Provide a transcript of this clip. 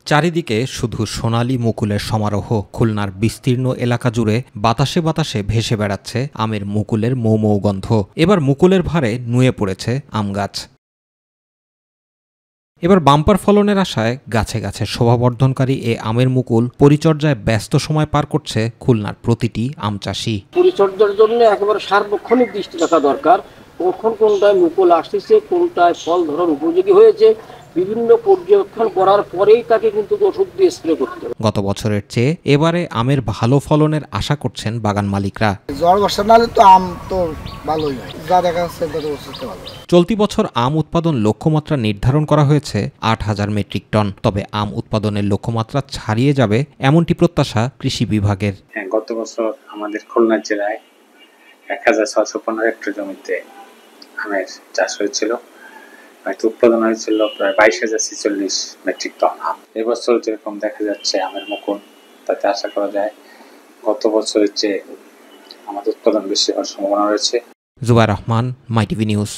চারিদিকে শুধু সোনালী মুকুলের সমারোহ। খুলনার বিস্তীর্ণ এলাকা জুড়ে বাতাসে বাতাসে ভেসে বেড়াচ্ছে আমের মুকুলের মৌ মৌ গন্ধ। এবার মুকুলের ভারে নুয়ে পড়েছে আম গাছ। এবার বাম্পার ফলনের আশায় গাছে গাছে শোভাবর্ধনকারী এ আমের মুকুল পরিচর্যায় ব্যস্ত সময় পার করছে খুলনার প্রতিটি আম চাষি। পরিচর্যার জন্য একেবারে সার্বক্ষণিক দৃষ্টি রাখা দরকার। কখন কোনটায় মুকুল আসতেছে, কোনটায় ফল ধরন উপযোগী হয়েছে, বিভিন্ন পর্যবেক্ষণ করার পরেই তাকে কিন্তু ওষুধ দিয়ে স্প্রে করতে হবে। গত বছরের চেয়ে এবারে আমের ভালো ফলনের আশা করছেন বাগান মালিকরা। ঝড় বর্ষা নাহলে তো আম তো ভালোই হয়, যা দেখা যাচ্ছে ভালো। চলতি বছর আম উৎপাদন লক্ষ্যমাত্রা নির্ধারণ করা হয়েছে ৮,০০০ মেট্রিক টন। তবে আম উৎপাদনের লক্ষ্যমাত্রা ছাড়িয়ে যাবে এমনটি প্রত্যাশা কৃষি বিভাগের। গত বছর আমাদের খুলনা জেলায় ১,৬১৫ হেক্টর জমিতে আমের চাষ হয়েছিল। উৎপাদন হয়েছিল প্রায় ২২,০৪৬ মেট্রিক টন আম। এবছর যেরকম দেখা যাচ্ছে আমের মুকুল, তাতে আশা করা যায় গত বছরের চেয়ে আমাদের উৎপাদন বেশি হওয়ার সম্ভাবনা রয়েছে। জুবায়ের রহমান, মাই টিভি নিউজ।